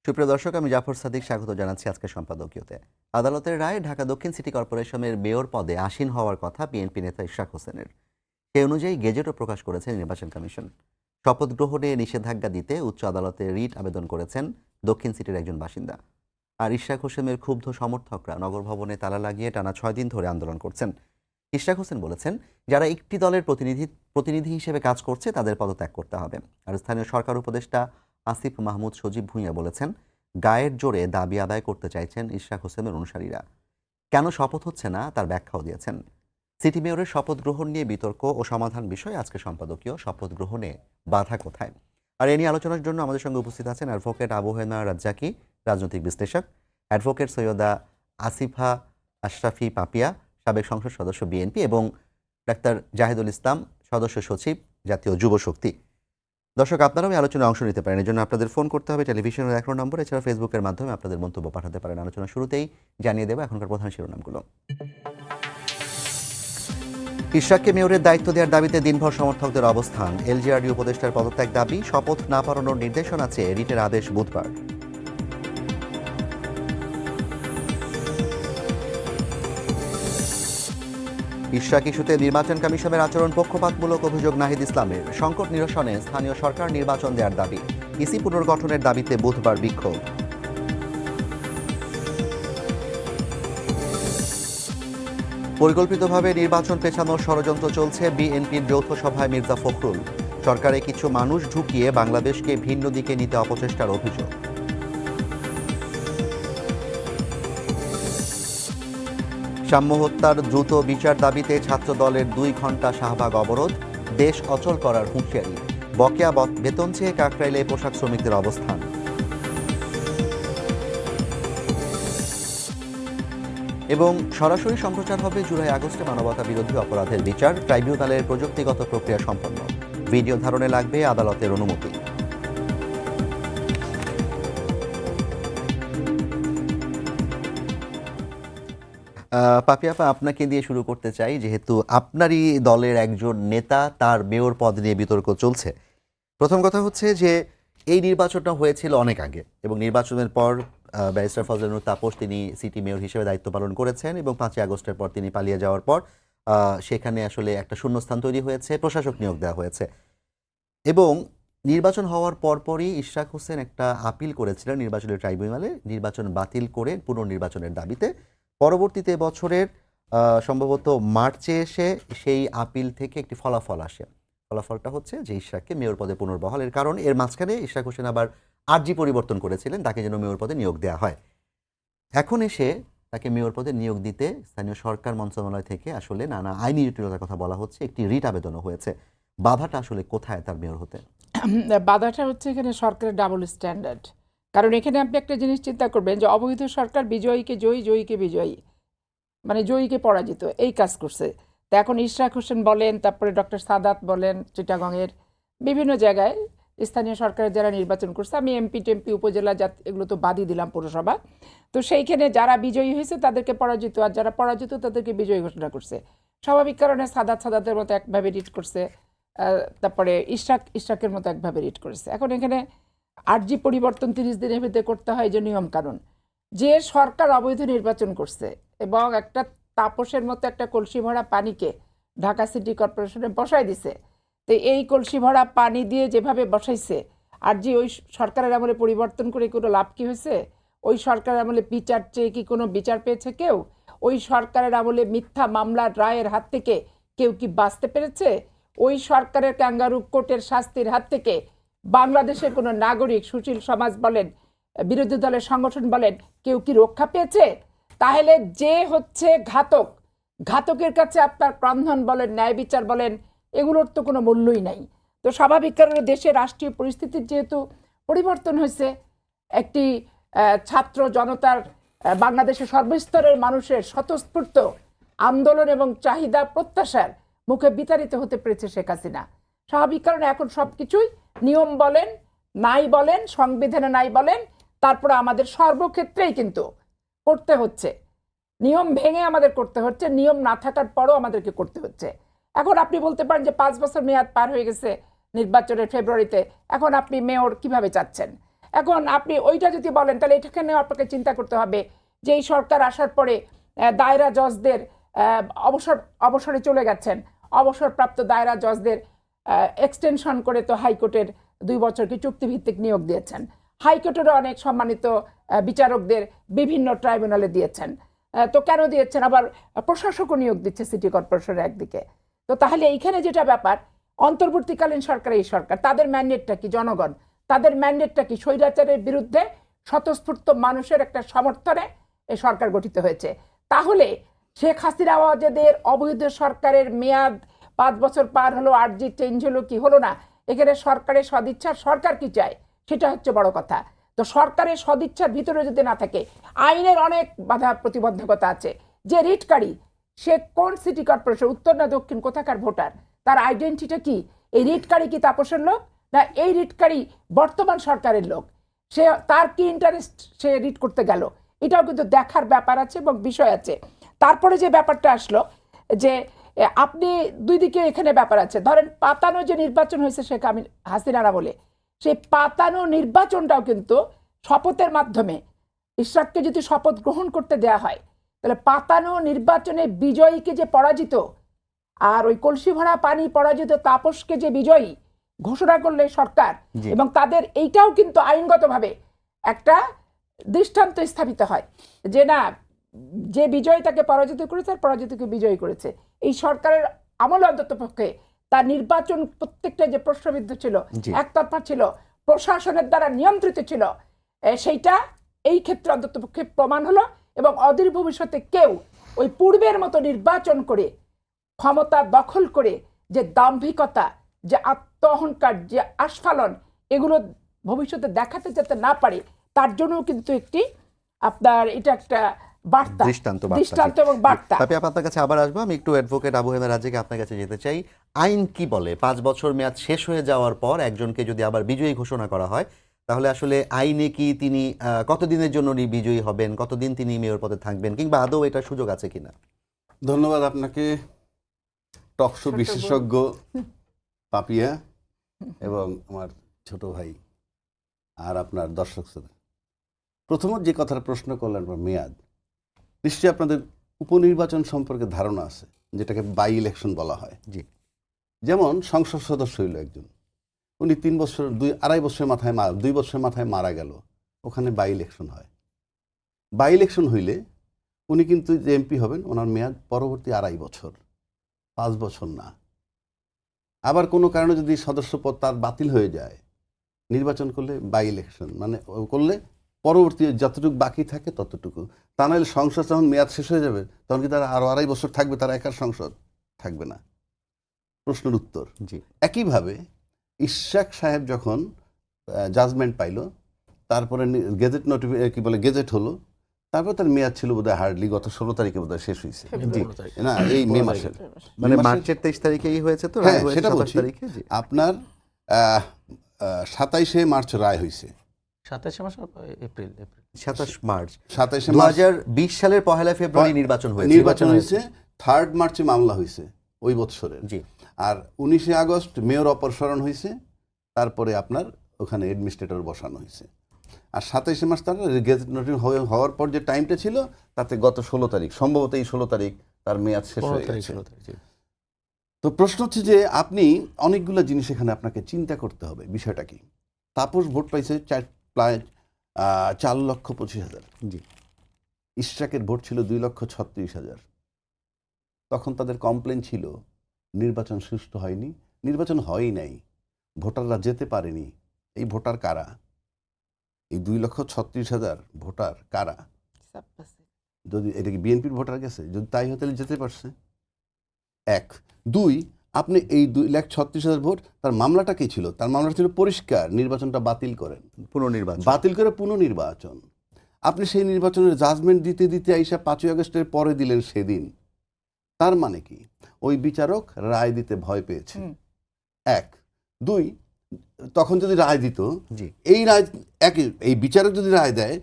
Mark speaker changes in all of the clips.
Speaker 1: সুপ্রিয় দর্শক, আমি জাফর সাদিক স্বাগত জানাচ্ছি আজকের সম্পাদকীয়তে। আদালতের রায়ে ঢাকা দক্ষিণ সিটি কর্পোরেশনের মেয়র পদে আসীন হওয়ার কথা বিএনপি নেতা ইশরাক হোসেনের। সে অনুযায়ী গেজেটও প্রকাশ করেছে নির্বাচন কমিশন। শপথ গ্রহণে নিষেধাজ্ঞা দিতে উচ্চ আদালতে রিট আবেদন করেছেন দক্ষিণ সিটির একজন বাসিন্দা। আর ইশরাক হোসেনের ক্ষুব্ধ সমর্থকরা নগর ভবনে তালা লাগিয়ে টানা 6 দিন ধরে আন্দোলন করছেন। ইশরাক হোসেন বলেছেন, যারা একটি দলের প্রতিনিধি হিসেবে কাজ করছে তাদের পদত্যাগ করতে হবে। আর স্থানীয় সরকার উপদেষ্টা আসিফ মাহমুদ সজীব ভূঁইয়া বলেছেন, গায়ের জোরে দাবি আদায় করতে চাইছেন ইশরাক হোসেনের অনুসারীরা। কেন শপথ হচ্ছে না তার ব্যাখ্যাও দিয়েছেন। সিটি মেয়রের শপথ গ্রহণ নিয়ে বিতর্ক ও সমাধান বিষয় আজকে সম্পাদকীয়। শপথ গ্রহণে বাধা কোথায়, আর এ নিয়ে আলোচনার জন্য আমাদের সঙ্গে উপস্থিত আছেন অ্যাডভোকেট আবু হেনা রাজ্জাকি, রাজনৈতিক বিশ্লেষক, অ্যাডভোকেট সৈয়দা আসিফা আশরাফি পাপিয়া, সাবেক সংসদ সদস্য বিএনপি, এবং ডাক্তার জাহিদুল ইসলাম, সদস্য সচিব, জাতীয় যুব শক্তি। দর্শক, আপনারাও এই আলোচনায় অংশ নিতে পারেন। এর জন্য আপনাদের ফোন করতে হবে টেলিভিশনের 11 নম্বর। এছাড়া ফেসবুকের মাধ্যমে আপনাদের মন্তব্য পাঠাতে পারেন। আলোচনা শুরুতেই জানিয়ে দেব এখনকার প্রধান শিরোনামগুলো। ইশরাককে মেয়রের দায়িত্ব দেওয়ার দাবিতে দিনভর সমর্থকদের অবস্থান। এলজিআরডি উপদেষ্টার পদত্যাগ দাবি, শপথ না পালানোর নির্দেশনা চেয়ে রিটের আদেশ বুধবার। ইশরাক ইস্যুতে নির্বাচন কমিশনের আচরণ পক্ষপাতমূলক অভিযোগ নাহিদ ইসলামের। সংকট নিরসনে স্থানীয় সরকার নির্বাচন দেওয়ার দাবি। ইসি পুনর্গঠনের দাবিতে বুধবার বিক্ষোভ। পরিকল্পিতভাবে নির্বাচন পেছানোর ষড়যন্ত্র চলছে, বিএনপির যৌথ সভায় মির্জা ফখরুল। সরকারে কিছু মানুষ ঢুকিয়ে বাংলাদেশকে ভিন্ন দিকে নিতে অপচেষ্টার অভিযোগ। সাম্য হত্যার দ্রুত বিচার দাবিতে ছাত্র দলের 2 ঘণ্টা শাহবাগ অবরোধ। দেশ অচল করার হুঁশিয়ারি। বকেয়া বেতন চেয়ে কাকরাইলে পোশাক শ্রমিকদের অবস্থান। এবং সরাসরি সম্প্রচার হবে জুলাই আগস্টে মানবতা বিরোধী অপরাধের বিচার। ট্রাইব্যুনালের প্রযুক্তিগত প্রক্রিয়া সম্পন্ন। ভিডিও ধারণে লাগবে আদালতের অনুমতি। পাপিয়াপা, আপনাকে দিয়ে শুরু করতে চাই, যেহেতু আপনারই দলের একজন নেতা, তার মেয়র পদ নিয়ে বিতর্ক চলছে। প্রথম কথা হচ্ছে যে এই নির্বাচনটা হয়েছিল অনেক আগে, এবং নির্বাচনের পর ব্যারিস্টার ফজলুর তাপস তিনি সিটি মেয়র হিসেবে দায়িত্ব পালন করেছেন, এবং 5ই আগস্টের পর তিনি পালিয়ে যাওয়ার পর সেখানে আসলে একটা শূন্যস্থান তৈরি হয়েছে, প্রশাসক নিয়োগ দেওয়া হয়েছে। এবং নির্বাচন হওয়ার পরপরই ইশরাক হোসেন একটা আপিল করেছিলেন নির্বাচনী ট্রাইব্যুনালে, নির্বাচন বাতিল করে পুনর্নির্বাচনের দাবিতে। পরবর্তীতে বছরের সম্ভবত মার্চে এসে সেই আপিল থেকে একটি ফলাফল আসে। ফলাফলটা হচ্ছে যে ইশরাককে মেয়র পদে পুনর্বহালের কারণ। এর মাঝখানে ইশরাক হোসেন আবার আর্জি পরিবর্তন করেছিলেন, তাকে যেন মেয়র পদে নিয়োগ দেওয়া হয়। এখন এসে তাকে মেয়র পদে নিয়োগ দিতে স্থানীয় সরকার মন্ত্রণালয় থেকে আসলে নানা আইনি জটিলতার কথা বলা হচ্ছে, একটি রিট আবেদনও হয়েছে। বাধাটা আসলে কোথায় তার মেয়র হতে?
Speaker 2: বাধাটা হচ্ছে এখানে সরকারের ডাবল স্ট্যান্ডার্ড। কারণ এখানে আপনি একটা জিনিস চিন্তা করবেন যে অবৈধ সরকার বিজয়ীকে জয়ী, জয়ীকে বিজয়ী, মানে জয়ীকে পরাজিত, এই কাজ করছে। তা এখন ইশরাক হোসেন বলেন, তারপরে ডক্টর সাদাত বলেন, চিটাগংয়ের বিভিন্ন জায়গায় স্থানীয় সরকারের যারা নির্বাচন করছে, আমি এমপি টেমপি উপজেলা এগুলো তো বাদই দিলাম, পৌরসভা, তো সেইখানে যারা বিজয়ী হয়েছে তাদেরকে পরাজিত, আর যারা পরাজিত তাদেরকে বিজয়ী ঘোষণা করছে। স্বাভাবিক কারণে সাদাতের মতো একভাবে রিট করছে, তারপরে ইশরাকের মতো একভাবে রিট করেছে। এখন এখানে আর্জি পরিবর্তন 30 দিনের ভিতরে করতে হয়, যে নিয়ম কানুন। যে সরকার অবৈধ নির্বাচন করছে এবং একটা তাপসের মতো একটা কলসি ভরা পানিকে ঢাকা সিটি কর্পোরেশনে বসাই দিছে, তো এই কলসি ভরা পানি দিয়ে যেভাবে বসাইছে, আর্জি ওই সরকারের আমলে পরিবর্তন করে কোনো লাভ কি হয়েছে? ওই সরকারের আমলে বিচার চেয়ে কি কোনো বিচার পেয়েছে কেউ? ওই সরকারের আমলে মিথ্যা মামলার রায়ের হাত থেকে কেউ কি বাঁচতে পেরেছে? ওই সরকারের ক্যাঙ্গারু কোর্টের শাস্তির হাত থেকে বাংলাদেশের কোনো নাগরিক, সুশীল সমাজ বলেন, বিরোধী দলের সংগঠন বলেন, কেউ কি রক্ষা পেয়েছে? তাহলে যে হচ্ছে ঘাতক, ঘাতকের কাছে আপনার ক্রন্ধন বলেন, ন্যায় বিচার বলেন, এগুলোর তো কোনো মূল্যই নাই। তো স্বাভাবিক কারণে দেশের রাষ্ট্রীয় পরিস্থিতির যেহেতু পরিবর্তন হয়েছে, একটি ছাত্র জনতার, বাংলাদেশের সর্বস্তরের মানুষের স্বতঃস্ফূর্ত আন্দোলন এবং চাহিদা প্রত্যাশার মুখে বিতাড়িত হতে পেরেছে শেখ হাসিনা। স্বাভাবিক কারণে এখন সব কিছুই নিয়ম বলেন, নাই বলেন, সংবিধানে নাই বলেন, তারপরে আমাদের সর্বক্ষেত্রেই কিন্তু করতে হচ্ছে, নিয়ম ভেঙে আমাদের করতে হচ্ছে, নিয়ম না থাকার পরও আমাদেরকে করতে হচ্ছে। এখন আপনি বলতে পারেন যে 5 বছর মেয়াদ পার হয়ে গেছে নির্বাচনের ফেব্রুয়ারিতে, এখন আপনি মেয়র কিভাবে চাচ্ছেন? এখন আপনি ওইটা যদি বলেন তাহলে এটাখানে আপনাকে চিন্তা করতে হবে যে এই সরকার আসার পরে দায়রা জজদের অবসরে চলে গেছেন, অবসরপ্রাপ্ত দায়রা জজদের এক্সটেনশন করে তো হাইকোর্টের 2 বছরকে চুক্তিভিত্তিক নিয়োগ দিয়েছেন। হাইকোর্টেরও অনেক সম্মানিত বিচারকদের বিভিন্ন ট্রাইব্যুনালে দিয়েছেন। তো কেন দিয়েছেন? আবার প্রশাসকও নিয়োগ দিচ্ছে সিটি কর্পোরেশনের একদিকে। তো তাহলে এইখানে যেটা ব্যাপার, অন্তর্বর্তীকালীন সরকার, এই সরকার, তাদের ম্যান্ডেটটা কি? জনগণ তাদের ম্যান্ডেটটা কি? স্বৈরাচারের বিরুদ্ধে স্বতঃস্ফূর্ত মানুষের একটা সমর্থনে এই সরকার গঠিত হয়েছে। তাহলে শেখ হাসিনা ওয়াজেদের অবৈধ সরকারের মেয়াদ 5 বছর পার হলো, আরজি চেঞ্জ হলো কি হলো না, এখানে সরকারের সদিচ্ছার সরকার কি চায় সেটা হচ্ছে বড় কথা। তো সরকারের সদিচ্ছার ভিতরে যদি না থাকে, আইনের অনেক বাধা প্রতিবন্ধকতা আছে। যে রিটকারী, সে কোন সিটি কর্পোরেশন, উত্তর না দক্ষিণ, কোথাকার ভোটার, তার আইডেন্টিটিটা কি? এই রিটকারী কি তাপসের লোক, না এই রিটকারী বর্তমান সরকারের লোক? সে তার কি ইন্টারেস্ট সে রিট করতে গেল, এটাও কিন্তু দেখার ব্যাপার আছে এবং বিষয় আছে। তারপরে যে ব্যাপারটা আসলো যে আপনি দুই দিকে এখানে ব্যাপার আছে। ধরেন পাতানো যে নির্বাচন হয়েছে শেখ হাসিনারা বলে, সেই পাতানো নির্বাচনটাও কিন্তু শপথের মাধ্যমে, ইশরাককে যদি শপথ গ্রহণ করতে দেয়া হয়, তাহলে পাতানো নির্বাচনে বিজয়ীকে যে পরাজিত, আর ওই কলসি ভরা পানি পরাজিত তাপসকে যে বিজয়ী ঘোষণা করলে সরকার, এবং তাদের এইটাও কিন্তু আইনগতভাবে একটা দৃষ্টান্ত স্থাপিত হয় যে না, যে বিজয়ী তাকে পরাজিত করেছে আর পরাজিতকে বিজয়ী করেছে। এই সরকারের আমলে অন্তত পক্ষে তার নির্বাচন প্রত্যেকটা যে প্রশ্নবিদ্ধ ছিল, একতরফা ছিল, প্রশাসনের দ্বারা নিয়ন্ত্রিত ছিল, সেইটা এই ক্ষেত্রে অন্তত পক্ষে প্রমাণ হলো। এবং অদূর ভবিষ্যতে কেউ ওই পূর্বের মতো নির্বাচন করে ক্ষমতা দখল করে যে দাম্ভিকতা, যে আত্ম অহংকার, যে আস্ফালন, এগুলো ভবিষ্যতে দেখাতে যাতে না পারে, তার জন্য কিন্তু একটি আপনার এটা একটা বার্তা, দৃষ্টান্ত এবং বার্তা।
Speaker 1: তবে আপনার কাছে আবার আসবো, আমি একটু অ্যাডভোকেট আবু হেনা রাজ্জাকে আপনার কাছে যেতে চাই। আইন কি বলে 5 বছর মেয়াদ শেষ হয়ে যাওয়ার পর একজনকে যদি আবার বিজয়ী ঘোষণা করা হয়, তাহলে আসলে আইনে কি তিনি কতদিনের জন্য বিজয়ী হবেন, কতদিন তিনি মেয়র পদে থাকবেন, কিংবা আদৌ এটার সুযোগ আছে কিনা?
Speaker 3: ধন্যবাদ আপনাকে, টকশো বিশেষজ্ঞ পাপিয়া এবং আমার ছোট ভাই আর আপনার দর্শক শ্রোতা। প্রথমত যে কথাটা প্রশ্ন করলেন মেয়াদ, নিশ্চয়ই আপনাদের উপনির্বাচন সম্পর্কে ধারণা আছে, যেটাকে বাই ইলেকশন বলা হয়।
Speaker 1: জি।
Speaker 3: যেমন সংসদ সদস্য হইল একজন, উনি 2 বছরের মাথায় মারা গেল, ওখানে বাই ইলেকশন হয়। বাই ইলেকশন হইলে উনি কিন্তু যে এমপি হবেন, ওনার মেয়াদ পরবর্তী 2.5 বছর, 5 বছর না। আবার কোনো কারণে যদি সদস্য পদ তার বাতিল হয়ে যায়, নির্বাচন করলে বাই ইলেকশন মানে করলে পরবর্তী যতটুকু বাকি থাকে ততটুকু। তা নাহলে সংসদ যখন মেয়াদ শেষ হয়ে যাবে, তখন কি তারা আরও 2.5 বছর থাকবে? তারা একার সংসদ থাকবে না। প্রশ্নের উত্তর।
Speaker 1: জি।
Speaker 3: একইভাবে ইশরাক সাহেব যখন জাজমেন্ট পাইল, তারপরে গেজেট হলো, তারপর তার মেয়াদ ছিল বোধহয় হার্ডলি গত 16 তারিখে বোধহয় শেষ হয়েছে, না এই মে মাসের,
Speaker 1: মানে মার্চের 23 তারিখেই হয়েছে তো,
Speaker 3: হ্যাঁ সেটা বলছি। আপনার 27শে মার্চ রায় হয়েছে,
Speaker 4: 27 মাস এপ্রিল
Speaker 1: 27 মার্চ
Speaker 3: 27শে মার্চ
Speaker 1: 2020 সালের 1 ফেব্রুয়ারি নির্বাচন হয়েছে।
Speaker 3: 3rd মার্চে মামলা হয়েছে ওই বৎসরের।
Speaker 1: জি।
Speaker 3: আর 19শে আগস্ট মেয়র অপসারণ হয়েছে, তারপরে আপনার ওখানে অ্যাডমিনিস্ট্রেটর বসানো হয়েছে। আর 27শে মার্চ তার গেজেট নোটিশ হওয়ার পর যে টাইমটা ছিল, তাতে গত 16 তারিখ, সম্ভবত এই 16 তারিখ তার মেয়াদ শেষ হয়ে গেছে। তো প্রশ্ন হচ্ছে যে আপনি অনেকগুলো জিনিস এখানে আপনাকে চিন্তা করতে হবে। বিষয়টা কি? তাপস ভোট পাইছে প্রায় 4,25,000।
Speaker 1: জি।
Speaker 3: ইশরাকের ভোট ছিল 2,36,000। তখন তাদের কমপ্লেন ছিল নির্বাচন সুষ্ঠু হয়নি, নির্বাচন হয়ই নাই, ভোটাররা যেতে পারেনি। এই ভোটার কারা? এই 2,36,000 ভোটার কারা? যদি এটা কি বিএনপির ভোটার গেছে? যদি তাই হতে যেতে পারছে। 1, 2, আপনি এই 2,36,000 ভোট, তার মামলাটা কি ছিল? তার মামলাটা ছিল পরিষ্কার, নির্বাচনটা বাতিল করেন, বাতিল করে পুনর্নির্বাচন। আপনি সেই নির্বাচনের জাজমেন্ট দিতে দিতে আইসা 5ই আগস্টের পরে দিলেন সেদিন। তার মানে কি? ওই বিচারক রায় দিতে ভয় পেয়েছে। 1, 2, তখন যদি রায় দিত, এই রায় এই বিচারক যদি রায় দেয়,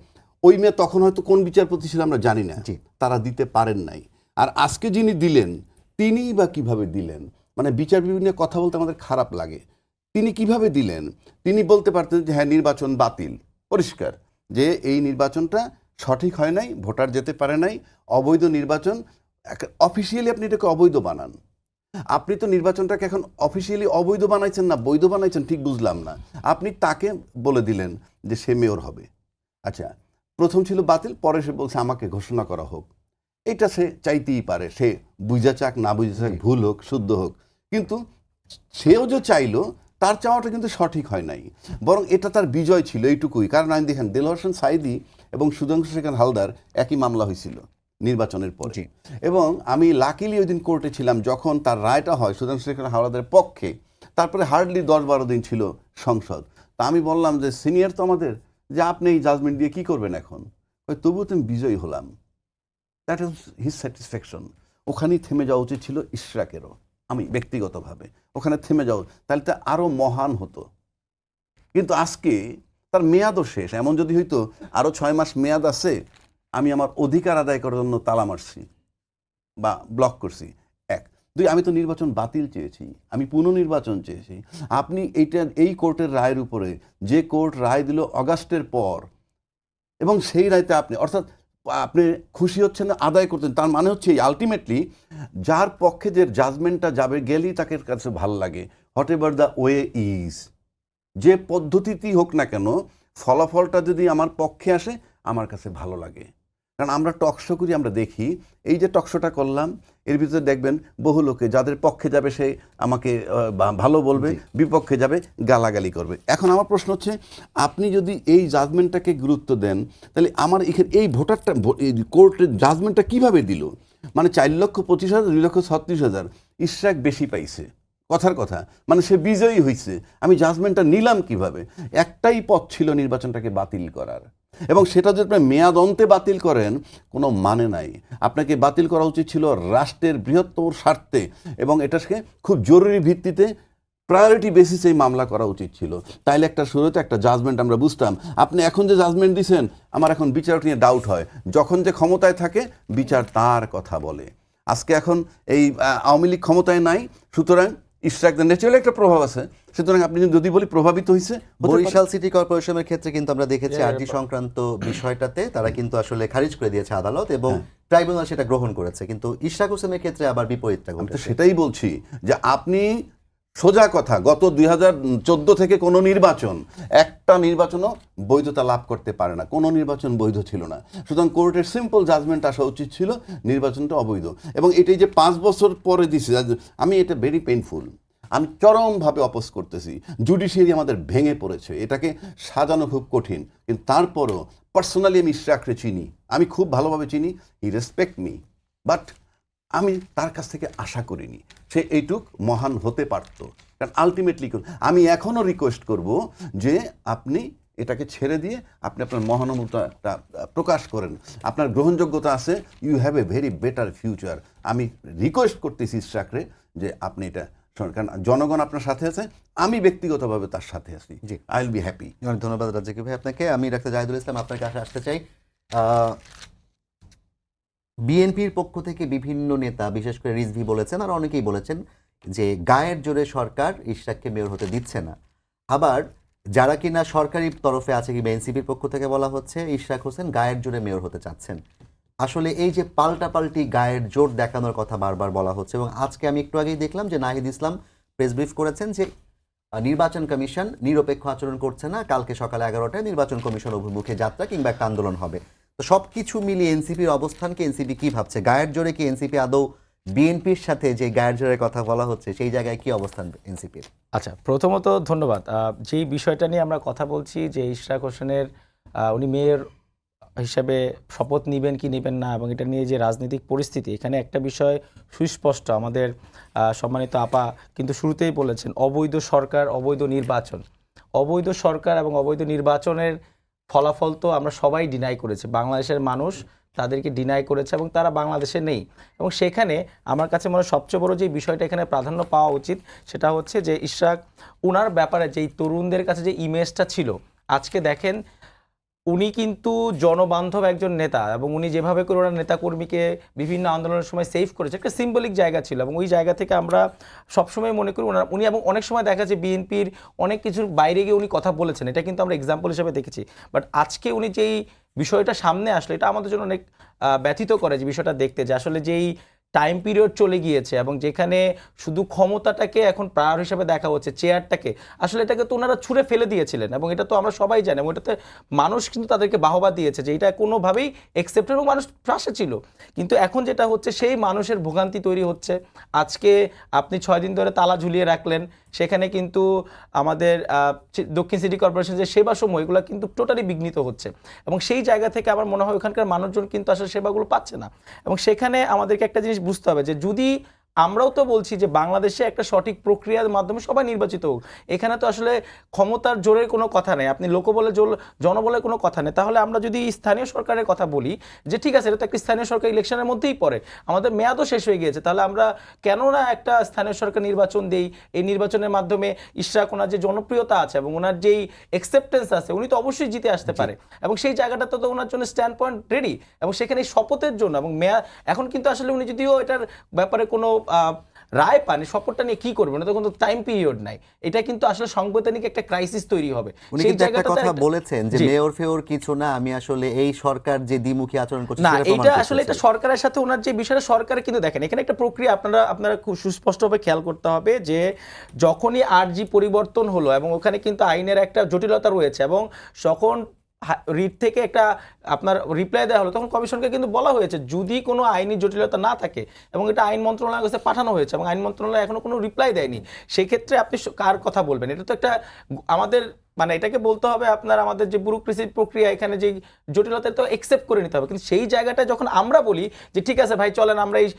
Speaker 3: ওই মেয়ে তখন হয়তো কোন বিচারপতি ছিল আমরা জানি না, তারা দিতে পারেন নাই। আর আজকে যিনি দিলেন, তিনিই বা কিভাবে দিলেন? মানে বিচার বিভাগ নিয়ে কথা বলতে আমাদের খারাপ লাগে। তিনি কিভাবে দিলেন? তিনি বলতে পারতেন যে হ্যাঁ নির্বাচন বাতিল, পরিষ্কার যে এই নির্বাচনটা সঠিক হয় নাই, ভোটার যেতে পারে নাই, অবৈধ নির্বাচন। অফিসিয়ালি আপনি এটাকে অবৈধ বানান। আপনি তো নির্বাচনটাকে এখন অফিসিয়ালি অবৈধ বানাইছেন না বৈধ বানাইছেন ঠিক বুঝলাম না। আপনি তাকে বলে দিলেন যে সে মেয়র হবে। আচ্ছা, প্রথম ছিল বাতিল, পরে সে বলছে আমাকে ঘোষণা করা হোক। এটা সে চাইতেই পারে, সে বুঝা চাক না বুঝা চাক, ভুল হোক শুদ্ধ হোক, কিন্তু সেও যে চাইলো তার চাওয়াটা কিন্তু সঠিক হয় নাই, বরং এটা তার বিজয় ছিল এইটুকুই। কারণ আমি দেখেন দেলোয়ার হোসেন সাঈদী এবং সুধাংশু শেখর হালদার একই মামলা হয়েছিল নির্বাচনের পরে, এবং আমি লাকিলি ওই দিন কোর্টে ছিলাম যখন তার রায়টা হয় সুধাংশু শেখর হালদারের পক্ষে। তারপরে হার্ডলি 10-12 দিন ছিল সংসদ। তা আমি বললাম যে সিনিয়র তো আমাদের, যে আপনি এই জাজমেন্ট দিয়ে কি করবেন এখন? তবুও তো আমি বিজয়ী হলাম। That is his satisfaction. ওখানেই থেমে যাওয়া উচিত ছিল ইশরাকেরও, আমি ব্যক্তিগতভাবে ওখানে থেমে যাও, তাহলে তো আরও মহান হতো। কিন্তু আজকে তার মেয়াদও শেষ। এমন যদি হইতো আরও 6 মাস মেয়াদ আছে, আমি আমার অধিকার আদায় করার জন্য তালা মারছি বা ব্লক করছি। 1, 2, আমি তো নির্বাচন বাতিল চেয়েছি, আমি পুনর্নির্বাচন চেয়েছি। আপনি এই কোর্টের রায়ের উপরে, যে কোর্ট রায় দিল অগাস্টের পর, এবং সেই রায়তে আপনি খুশি হচ্ছেন না, আদায় করতেন, তার মানে হচ্ছে আলটিমেটলি যার পক্ষে যে জাজমেন্টটা যাবে গেলেই তাকে কাছে ভালো লাগে, what ever the way is, যে পদ্ধতিতেই হোক না কেন, ফলাফলটা যদি আমার পক্ষে আসে আমার কাছে ভালো লাগে। কারণ আমরা টকশো করি, আমরা দেখি, এই যে টকশোটা করলাম এর ভিতরে দেখবেন বহু লোকে যাদের পক্ষে যাবে সে আমাকে ভালো বলবে, বিপক্ষে যাবে গালাগালি করবে। এখন আমার প্রশ্ন হচ্ছে, আপনি যদি এই জাজমেন্টটাকে গুরুত্ব দেন, তাহলে আমার এই ভোটারটা কোর্টের জাজমেন্টটা কিভাবে দিল? মানে 4,25,000, 2,36,000, ইশরাক বেশি পাইছে, কথার কথা, মানে সে বিজয়ী হয়েছে। আমি জাজমেন্টটা নিলাম কিভাবে? একটাই পথ ছিল নির্বাচনটাকে বাতিল করার, এবং সেটা যদি আপনি মেয়াদ অন্তে বাতিল করেন কোনো মানে নাই। আপনাকে বাতিল করা উচিত ছিল রাষ্ট্রের বৃহত্তর স্বার্থে, এবং এটাকে খুব জরুরি ভিত্তিতে প্রায়োরিটি বেসিসে এই মামলা করা উচিত ছিল। তাইলে একটা শুরুতে একটা জাজমেন্ট আমরা বুঝতাম। আপনি এখন যে জাজমেন্ট দিয়েছেন, আমার এখন বিচারক নিয়ে ডাউট হয়। যখন যে ক্ষমতায় থাকে বিচার তার কথা বলে। আজকে এখন এই আওয়ামী লীগ ক্ষমতায় নাই, সুতরাং ইশরাকদের ন্যাচারালি একটা প্রভাব আছে। সুতরাং আপনি যদি বলি প্রভাবিত হয়েছে,
Speaker 1: বরিশাল সিটি কর্পোরেশনের ক্ষেত্রে কিন্তু আমরা দেখেছি আরজি সংক্রান্ত বিষয়টাতে তারা কিন্তু আসলে খারিজ করে দিয়েছে আদালত, এবং ট্রাইব্যুনাল সেটা গ্রহণ করেছে। কিন্তু ইশরাক হোসেনের ক্ষেত্রে আবার বিপরীতটা ঘটেছে।
Speaker 3: সেটাই বলছি যে আপনি সোজা কথা, গত 2014 থেকে কোনো নির্বাচন, একটা নির্বাচনও বৈধতা লাভ করতে পারে না, কোনো নির্বাচন বৈধ ছিল না। সুতরাং কোর্টের সিম্পল জাজমেন্ট আসা উচিত ছিল নির্বাচনটা অবৈধ। এবং এটাই যে 5 বছর পরে দিছে, আমি এটা ভেরি পেইনফুল, আমি চরমভাবে অপোজ করতেছি। জুডিশিয়ারি আমাদের ভেঙে পড়েছে, এটাকে সাজানো খুব কঠিন। কিন্তু তারপরও পার্সোনালি আমি ইশরাককে চিনি, আমি খুব ভালোভাবে চিনি, হি রেসপেক্ট মি, বাট আমি তার কাছ থেকে আশা করিনি সে এইটুক মহান হতে পারত। কারণ আলটিমেটলি আমি এখনও রিকোয়েস্ট করব যে আপনি এটাকে ছেড়ে দিয়ে আপনি আপনার মহানুভবতা প্রকাশ করেন, আপনার গ্রহণযোগ্যতা আছে, you have a very better future. আমি রিকোয়েস্ট করতেছি ইশরাকরে যে আপনি এটা, কারণ জনগণ আপনার সাথে আছে, আমি ব্যক্তিগতভাবে তার সাথে আছি,
Speaker 1: জি,
Speaker 3: আই উইল বি হ্যাপি।
Speaker 1: অনেক ধন্যবাদ রাজ্জাকি ভাই আপনাকে। আমি ডাক্তার জাহিদুল ইসলাম আপনার কাছে আসতে চাই। বিএনপির পক্ষ থেকে বিভিন্ন নেতা, বিশেষ করে রিজভী বলেছেন আর অনেকেই বলেছেন যে গায়ের জোরে সরকার ইশরাককে মেয়র হতে দিচ্ছে না। আবার যারা কিনা সরকারি তরফে আছে, কিংবা এনসিপির পক্ষ থেকে বলা হচ্ছে ইশরাক হোসেন গায়ের জোরে মেয়র হতে চাচ্ছেন। আসলে এই যে পাল্টাপাল্টি গায়ের জোর দেখানোর কথা বারবার বলা হচ্ছে, এবং আজকে আমি একটু আগেই দেখলাম যে নাহিদ ইসলাম প্রেস ব্রিফ করেছেন যে নির্বাচন কমিশন নিরপেক্ষ আচরণ করছে না, কালকে সকালে 11টায় নির্বাচন কমিশন অভিমুখে যাত্রা কিংবা একটা আন্দোলন হবে। তো সবকিছু মিলিয়ে এনসিপির অবস্থানকে এনসিপি কি ভাবছে? গায়ের জোরে কি এনসিপি আদৌ বিএনপির সাথে যে গায়ের জোরের কথা বলা হচ্ছে সেই জায়গায় কি অবস্থান এনসিপির?
Speaker 4: আচ্ছা, প্রথমত ধন্যবাদ। যেই বিষয়টা নিয়ে আমরা কথা বলছি যে ইশরাক হোসেনের উনি মেয়র হিসাবে শপথ নেবেন কি নেবেন না, এবং এটা নিয়ে যে রাজনৈতিক পরিস্থিতি, এখানে একটা বিষয় সুস্পষ্ট। আমাদের সম্মানিত আপা কিন্তু শুরুতেই বলেছেন অবৈধ সরকার, অবৈধ নির্বাচন। অবৈধ সরকার এবং অবৈধ নির্বাচনের ফলাফল তো আমরা সবাই ডিনাই করেছি, বাংলাদেশের মানুষ তাদেরকে ডিনাই করেছে, এবং তারা বাংলাদেশে নেই। এবং সেখানে আমার কাছে মনে হয় সবচেয়ে বড় যে বিষয়টা এখানে প্রাধান্য পাওয়া উচিত সেটা হচ্ছে যে ইশরাক, ওনার ব্যাপারে যেই তরুণদের কাছে যে ইমেজটা ছিল, আজকে দেখেন উনি কিন্তু জনবান্ধব একজন নেতা এবং উনি যেভাবে করে ওনার নেতাকর্মীকে বিভিন্ন আন্দোলনের সময় সেভ করেছে একটা সিম্বলিক জায়গা ছিল এবং ওই জায়গা থেকে আমরা সবসময় মনে করি উনি এবং অনেক সময় দেখা যায় বিএনপির অনেক কিছুর বাইরে গিয়ে উনি কথা বলেছেন, এটা কিন্তু আমরা এক্সাম্পল হিসেবে দেখেছি। বাট আজকে উনি যেই বিষয়টা সামনে আসলো এটা আমাদের জন্য অনেক ব্যথিত করে যে বিষয়টা দেখতে, যে আসলে যেই টাইম পিরিয়ড চলে গিয়েছে এবং যেখানে শুধু ক্ষমতাটাকে এখন প্রায়োর হিসেবে দেখা হচ্ছে, চেয়ারটাকে আসলে এটাকে তো ওনারা ছুঁড়ে ফেলে দিয়েছিলেন এবং এটা তো আমরা সবাই জানি এবং এটাতে মানুষ কিন্তু তাদেরকে বাহবা দিয়েছে যে এটা কোনোভাবেই অ্যাকসেপ্টেড এবং মানুষ পাশে ছিল। কিন্তু এখন যেটা হচ্ছে সেই মানুষের ভোগান্তি তৈরি হচ্ছে। আজকে আপনি 6 দিন ধরে তালা ঝুলিয়ে রাখলেন, সেখানে কিন্তু আমাদের দক্ষিণ সিটি কর্পোরেশন যে সেবাসমূহ এগুলো কিন্তু টোটালি বিঘ্নিত হচ্ছে এবং সেই জায়গা থেকে আমার মনে হয় ওখানকার মানুষজন কিন্তু আসলে সেবাগুলো পাচ্ছে না। এবং সেখানে আমাদেরকে একটা জিনিস বুঝতে হবে যে যদি আমরাও তো বলছি যে বাংলাদেশে একটা সঠিক প্রক্রিয়ার মাধ্যমে সবাই নির্বাচিত হোক, এখানে তো আসলে ক্ষমতার জোরের কোনো কথা নেই, আপনি লোকবলে জনবলের কোনো কথা নেই। তাহলে আমরা যদি স্থানীয় সরকারের কথা বলি যে ঠিক আছে এটা তো একটা স্থানীয় সরকার ইলেকশনের মধ্যেই পড়ে, আমাদের মেয়াদও শেষ হয়ে গিয়েছে, তাহলে আমরা কেন না একটা স্থানীয় সরকার নির্বাচন দেই। এই নির্বাচনের মাধ্যমে ইশরাক ওনার যে জনপ্রিয়তা আছে এবং ওনার যেই অ্যাকসেপ্টেন্স আছে উনি তো অবশ্যই জিতে আসতে পারে এবং সেই জায়গাটাতে তো ওনার জন্য স্ট্যান্ড পয়েন্ট রেডি এবং সেখানে এই শপথের জন্য এবং এখন কিন্তু আসলে উনি যদিও এটার ব্যাপারে কোনো রায় পান, শপথটা নিয়ে কি করবেন, তো কোনো টাইম পিরিয়ড নাই, এটা কিন্তু আসলে সাংবিধানিক একটা ক্রাইসিস তৈরি হবে।
Speaker 1: উনি কিন্তু একটা কথা বলেছেন যে মেয়র ফেয়র কিছু না, আমি আসলে এই সরকার যে দ্বিমুখী আচরণ করছে
Speaker 4: না,
Speaker 1: সেটা প্রমাণ
Speaker 4: এটা আসলে
Speaker 1: করতেছি।
Speaker 4: এটা সরকারের সাথে ওনার যে বিষয়টা সরকারের কিন্তু দেখেন এখানে একটা প্রক্রিয়া আপনারা খুব সুস্পষ্টভাবে খেয়াল করতে হবে যে যখনই আরজি পরিবর্তন হলো এবং ওখানে কিন্তু আইনের একটা জটিলতা রয়েছে এবং যখন রিট থেকে একটা আপনার রিপ্লাই দেওয়া হলো তখন কমিশনকে কিন্তু বলা হয়েছে যদি কোনো আইনি জটিলতা না থাকে এবং এটা আইন মন্ত্রণালয়ের কাছে পাঠানো হয়েছে এবং আইন মন্ত্রণালয় এখনো কোনো রিপ্লাই দেয়নি, সেক্ষেত্রে আপনি কার কথা বলবেন? এটা তো একটা আমাদের মানে এটাকে বলতে হবে আপনার আমাদের যে ব্যুরোক্রেসির প্রক্রিয়া এখানে যে জটিলতা তো অ্যাকসেপ্ট করে নিতে হবে। কিন্তু সেই জায়গাটা যখন আমরা বলি যে ঠিক আছে ভাই চলেন আমরা এই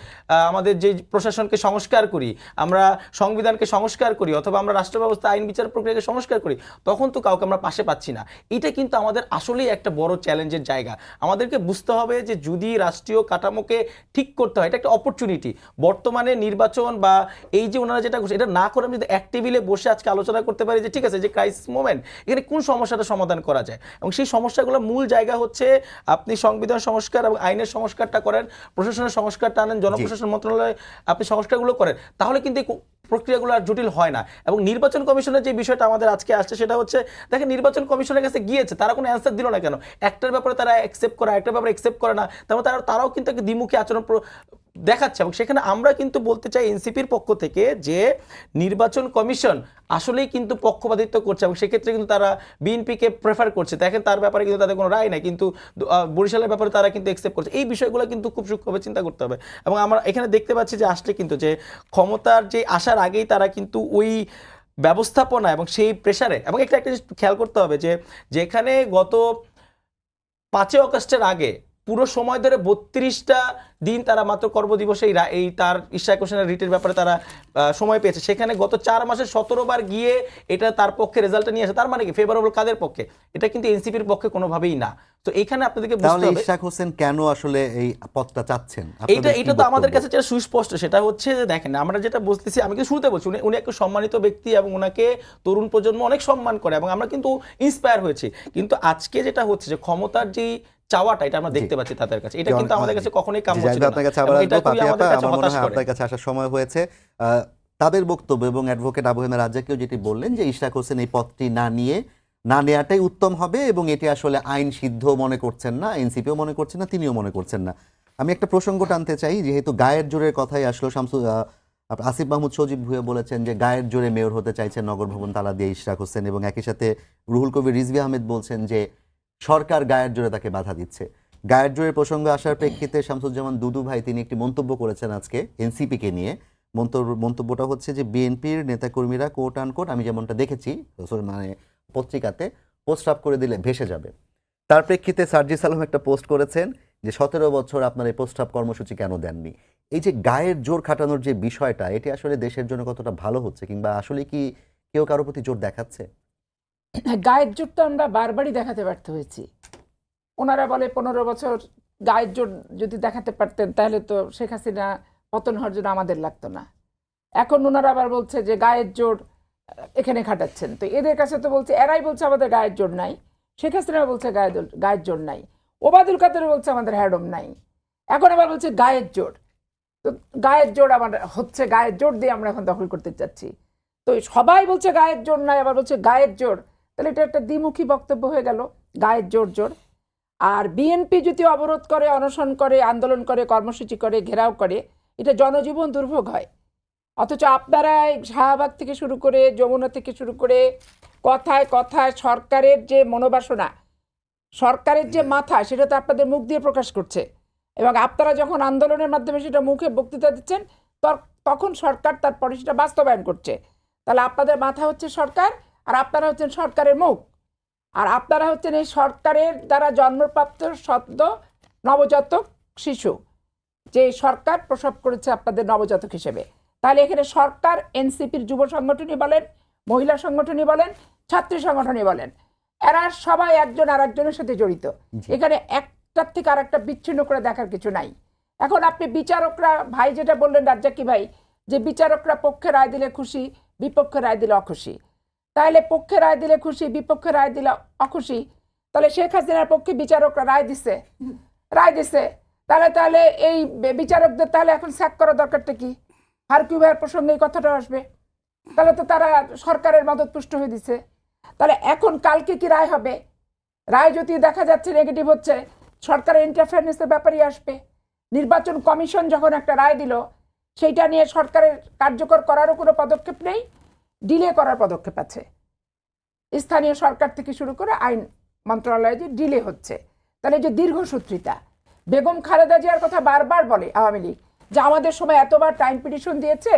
Speaker 4: আমাদের যে প্রশাসনকে সংস্কার করি, আমরা সংবিধানকে সংস্কার করি অথবা আমরা রাষ্ট্র ব্যবস্থা আইন বিচার প্রক্রিয়াকে সংস্কার করি, তখন তো কাউকে আমরা পাশে পাচ্ছি না। এটা কিন্তু আমাদের আসলেই একটা বড় চ্যালেঞ্জের জায়গা। আমাদেরকে বুঝতে হবে যে যদি রাষ্ট্রীয় কাঠামোকে ঠিক করতে হয় এটা একটা অপরচুনিটি। বর্তমানে নির্বাচন বা এই যে ওনারা যেটা করছে এটা না করে আমি যদি এক টেবিলে বসে আজকে আলোচনা করতে পারি যে ঠিক আছে যে ক্রাইসিস মোমেন্ট এখানে কোন সমস্যাটা সমাধান করা যায় এবং সেই সমস্যাগুলোর মূল জায়গা হচ্ছে আপনি সংবিধান সংস্কার এবং আইনের সংস্কারটা করেন, প্রশাসনের সংস্কারটা আনেন, জনপ্রশাসন মন্ত্রণালয়ে আপনি সংস্কারগুলো করেন, তাহলে কিন্তু প্রক্রিয়াগুলো আর জটিল হয় না। এবং নির্বাচন কমিশনের যে বিষয়টা আমাদের আজকে আসছে সেটা হচ্ছে দেখেন নির্বাচন কমিশনের কাছে গিয়েছে, তারা কোনো অ্যান্সার দিল না কেন? একটার ব্যাপারে তারা অ্যাকসেপ্ট করে, একটার ব্যাপারে অ্যাকসেপ্ট করে না, তারপর তারাও কিন্তু একটা দ্বিমুখী আচরণ দেখাচ্ছে। এবং সেখানে আমরা কিন্তু বলতে চাই এনসিপির পক্ষ থেকে যে নির্বাচন কমিশন আসলেই কিন্তু পক্ষপাতিত্ব করছে এবং সেক্ষেত্রে কিন্তু তারা বিএনপিকে প্রেফার করছে। দেখেন তার ব্যাপারে কিন্তু তাদের কোনো রায় নাই, কিন্তু বরিশালের ব্যাপারে তারা কিন্তু অ্যাকসেপ্ট করছে। এই বিষয়গুলো কিন্তু খুব সূক্ষ্মভাবে চিন্তা করতে হবে এবং আমরা এখানে দেখতে পাচ্ছি যে আসলে কিন্তু যে ক্ষমতার যে আসার আগেই তারা কিন্তু ওই ব্যবস্থাপনা এবং সেই প্রেসারে এবং একটা জিনিস খেয়াল করতে হবে যে যেখানে গত 5 আগস্টের আগে পুরো সময় ধরে 32টা দিন তারা মাত্র কর্মদিবসে এই তার ইশরাক হোসেনের রিটের ব্যাপারে তারা সময় পেয়েছে, সেখানে গত 4 মাসে 17 বার গিয়ে এটা তার পক্ষে রেজাল্টটা নিয়ে আসে। তার মানে কি ফেভারেবল কাদের পক্ষে? এটা কিন্তু এনসিপির পক্ষে কোনোভাবেই না। তো এখানে আপনাদেরকে বুঝতে হবে
Speaker 1: ইশরাক হোসেন কেন আসলে এই পদটা চাচ্ছেন।
Speaker 4: এটা তো আমাদের কাছে যেটা সুস্পষ্ট সেটা হচ্ছে যে দেখেন আমরা যেটা বলতেছি, আমি কিন্তু শুরুতে বলছি উনি একটা সম্মানিত ব্যক্তি এবং ওনাকে তরুণ প্রজন্ম অনেক সম্মান করে এবং আমরা কিন্তু ইন্সপায়ার হয়েছি। কিন্তু আজকে যেটা হচ্ছে যে ক্ষমতার যে চাওয়াটা এটা আমরা দেখতে পাচ্ছি তাদের কাছে, এটা কিন্তু আমাদের কাছে কখনোই কাম্য ছিল না।
Speaker 1: আপনার কাছে আবার আসবো, পাপিয়া আপা, আমার মনে হয় আপনার কাছে আসার সময় হয়েছে। তাদের বক্তব্য এবং অ্যাডভোকেট আবু হেমা রাজ্জাকেও যেটি বললেন যে ইশরাক হোসেন এই পদটি না নেওয়াটাই উত্তম হবে এবং এটি আসলে আইন সিদ্ধ মনে করছেন না, এনসিপিও মনে করছেন না, তিনিও মনে করছেন না। আমি একটা প্রসঙ্গ টানতে চাই, যেহেতু গায়ের জোরের কথাই আসলো, আসিফ মাহমুদ সজীব ভুঁইয়া বলেছেন যে গায়ের জোরে মেয়র হতে চাইছেন নগর ভবন তালা দিয়ে ইশরাক হোসেন এবং একই সাথে রুহুল কবির রিজভী আহমেদ বলছেন যে সরকার গায়ের জোরে তাকে বাধা দিচ্ছে। গায়ের জোরের প্রসঙ্গে আসার প্রেক্ষিতে শামসুজ্জামান দুদু ভাই তিনি একটি মন্তব্য করেছেন আজকে এনসিপিকে নিয়ে। মন্তব্যটা হচ্ছে যে বিএনপির নেতাকর্মীরা কোট আনকোট, আমি যেমনটা দেখেছি মানে পত্রিকাতে, পোস্ট আপ করে দিলে ভেসে যাবে। তার প্রেক্ষিতে সার্জিস আলম একটা পোস্ট করেছেন যে 17 বছর আপনার এই পোস্ট আপ কর্মসূচি কেন দেননি। এই যে গায়ের জোর খাটানোর যে বিষয়টা, এটি আসলে দেশের জন্য কতটা ভালো হচ্ছে কিংবা আসলে কি কেউ কারোর প্রতি জোর দেখাচ্ছে?
Speaker 2: গায়ের জোর তো আমরা বারবারই দেখাতে ব্যর্থ হয়েছি। ওনারা বলে 15 বছর গায়ের জোর যদি দেখাতে পারতেন তাহলে তো শেখ হাসিনা পতন হওয়ার জন্য আমাদের লাগতো না। এখন ওনারা আবার বলছে যে গায়ের জোর এখানে খাটাচ্ছেন। তো এদের কাছে তো বলছে, এরাই বলছে আমাদের গায়ের জোর নাই, শেখ হাসিনা বলছে গায়ের জোর নাই, ওবায়দুল কাদের বলছে আমাদের হ্যাডম নাই, এখন আবার বলছে গায়ের জোর। তো গায়ের জোর আমার হচ্ছে, গায়ের জোর দিয়ে আমরা এখন দখল করতে চাচ্ছি। তো সবাই বলছে গায়ের জোর নাই, আবার বলছে গায়ের জোর, তাহলে এটা একটা দ্বিমুখী বক্তব্য হয়ে গেল, গায়ের জোর জোর। আর বিএনপি যদি অবরোধ করে, অনশন করে, আন্দোলন করে, কর্মসূচি করে, ঘেরাও করে, এটা জনজীবন দুর্ভোগ হয়। অথচ আপনারা শাহবাগ থেকে শুরু করে, যমুনা থেকে শুরু করে, কথায় কথায় সরকারের যে মনোবাসনা, সরকারের যে মাথা, সেটা তো আপনাদের মুখ দিয়ে প্রকাশ করছে। এবং আপনারা যখন আন্দোলনের মাধ্যমে সেটা মুখে বক্তৃতা দিচ্ছেন, তখন সরকার তারপরে সেটা বাস্তবায়ন করছে। তাহলে আপনাদের মাথা হচ্ছে সরকার, আর আপনারা হচ্ছেন সরকারের মুখ, আর আপনারা হচ্ছেন এই সরকারের দ্বারা জন্মপ্রাপ্ত সদ্য নবজাতক শিশু, যে সরকার প্রসব করেছে আপনাদের নবজাতক হিসেবে। তাহলে এখানে সরকার, এনসিপির যুব সংগঠনই বলেন, মহিলা সংগঠনই বলেন, ছাত্রী সংগঠনই বলেন, এরা সবাই একজন আর একজনের সাথে জড়িত। এখানে একটার থেকে আর একটা বিচ্ছিন্ন করে দেখার কিছু নাই। এখন আপনি বিচারকরা, ভাই যেটা বললেন রাজ্জাকি ভাই, যে বিচারকরা পক্ষে রায় দিলে খুশি, বিপক্ষে রায় দিলে অখুশি। তাহলে পক্ষে রায় দিলে খুশি, বিপক্ষে রায় দিলে অখুশি, তাহলে শেখ হাসিনার পক্ষে বিচারকরা রায় দিছে, তাহলে এই বিচারকদের তাহলে এখন স্যাক করা দরকারটা কি? হারকিউ ভাইয়ের প্রসঙ্গে এই কথাটা আসবে, তাহলে তো তারা সরকারের মদতপুষ্ট হয়ে দিছে। তাহলে এখন কালকে কি রায় হবে? রায় যদি দেখা যাচ্ছে নেগেটিভ হচ্ছে, সরকারের ইন্টারফারেন্সের ব্যাপারই আসবে। নির্বাচন কমিশন যখন একটা রায় দিল, সেইটা নিয়ে সরকারের কার্যকর করারও কোনো পদক্ষেপ নেই, ডিলে করার পদক্ষেপ আছে। স্থানীয় সরকার থেকে শুরু করে আইন মন্ত্রণালয়ে যে ডিলে হচ্ছে, তাহলে যে দীর্ঘসূত্রিতা। বেগম খালেদা জিয়ার কথা বারবার বলে আওয়ামী লীগ, যে আমাদের সময় এতবার টাইম পিটিশন দিয়েছে,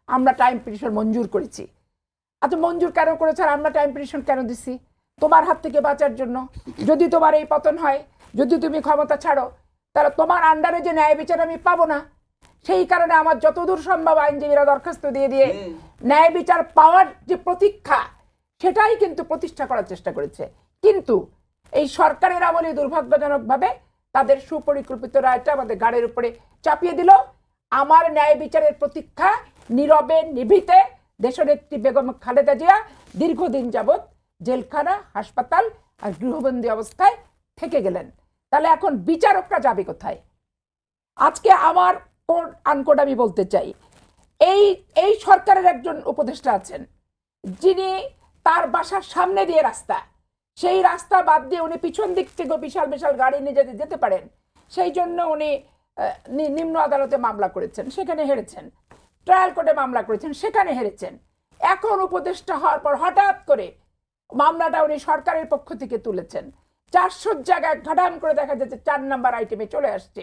Speaker 2: আমরা টাইম পিটিশন মঞ্জুর করেছি। আচ্ছা, মঞ্জুর কেন করেছে আর আমরা টাইম পিটিশন কেন দিছি? তোমার হাত থেকে বাঁচার জন্য। যদি তোমার এই পতন হয়, যদি তুমি ক্ষমতা ছাড়ো, তাহলে তোমার আন্ডারে যে ন্যায় বিচার আমি পাবো না। সেই কারণে আমার যতদূর সম্ভব আইনজীবীরা দরখাস্ত দিয়ে ন্যায় বিচার পাওয়ার যে প্রতীক্ষা, সেটাই কিন্তু প্রতিষ্ঠা করার চেষ্টা করেছে। কিন্তু এই সরকারের আমলে দুর্ভাগ্যজনকভাবে তাদের সুপরিকল্পিত রায়টা আমাদের গাড়ির উপরে চাপিয়ে দিল। আমার ন্যায় বিচারের প্রতীক্ষা নীরবে নিভৃতে দেশনেত্রী বেগম খালেদা জিয়া দীর্ঘদিন যাবৎ জেলখানা, হাসপাতাল আর গৃহবন্দী অবস্থায় থেকে গেলেন। তাহলে এখন বিচারকরা যাবে কোথায়? আজকে আমার কোড আনকোড আমি বলতে চাই, এই সরকারের একজন উপদেষ্টা আছেন, যিনি তার বাসার সামনে দিয়ে রাস্তা, সেই রাস্তা বাদ দিয়ে উনি পিছন দিক থেকে বিশাল বিশাল গাড়ি নিয়ে যেতে পারেন, সেই জন্য উনি নিম্ন আদালতে মামলা করেছেন, সেখানে হেরেছেন। ট্রায়াল কোর্টে মামলা করেছেন, সেখানে হেরেছেন। এখন উপদেষ্টা হওয়ার পর হঠাৎ করে মামলাটা উনি সরকারের পক্ষ থেকে তুলেছেন। 400 জায়গায় ঘাটাম করে দেখা যাচ্ছে 4 নাম্বার আইটেমে চলে আসছে।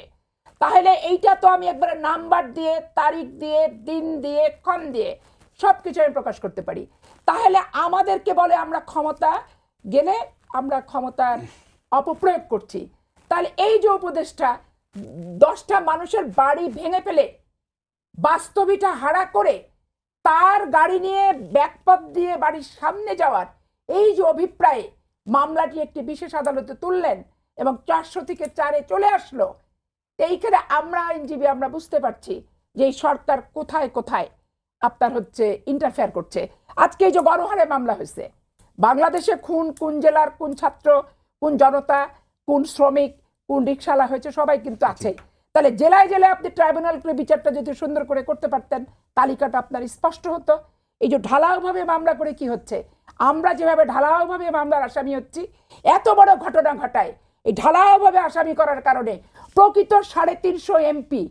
Speaker 2: তাহলে এইটা তো আমি একবারে নাম্বার দিয়ে, তারিখ দিয়ে, দিন দিয়ে, ক্ষণ দিয়ে সবকিছু আমি প্রকাশ করতে পারি। তাহলে আমাদেরকে বলে আমরা ক্ষমতা গেলে আমরা ক্ষমতার অপপ্রয়োগ করছি। তাহলে এই যে উপদেষ্টা 10টা মানুষের বাড়ি ভেঙে ফেলে, বাস্তবিটা হারা করে, তার গাড়ি নিয়ে ব্যাকপথ দিয়ে বাড়ির সামনে যাওয়ার এই যে অভিপ্রায়ে মামলাটি একটি বিশেষ আদালতে তুললেন এবং 400 থেকে 4-এ চলে আসলো। এইখানে আমরা আইনজীবী আমরা বুঝতে পারছি যে এই সরকার কোথায় কোথায় আপনার হচ্ছে ইন্টারফেয়ার করছে। আজকে এই যে গণহারে মামলা হয়েছে, বাংলাদেশে খুন কোন জেলার, কোন ছাত্র, কোন জনতা, কোন শ্রমিক, কোন রিক্সাওয়ালা হয়েছে, সবাই কিন্তু আছে। তাহলে জেলায় জেলায় আপনি ট্রাইব্যুনাল করে বিচারটা যদি সুন্দর করে করতে পারতেন, তালিকাটা আপনার স্পষ্ট হতো। এই যে ঢালাওভাবে মামলা করে কি হচ্ছে, আমরা যেভাবে ঢালাওভাবে মামলার আসামি হচ্ছি, এত বড় ঘটনা ঘটায় এই ঢালাওভাবে আসামি করার কারণে প্রকৃত 350 এমপি,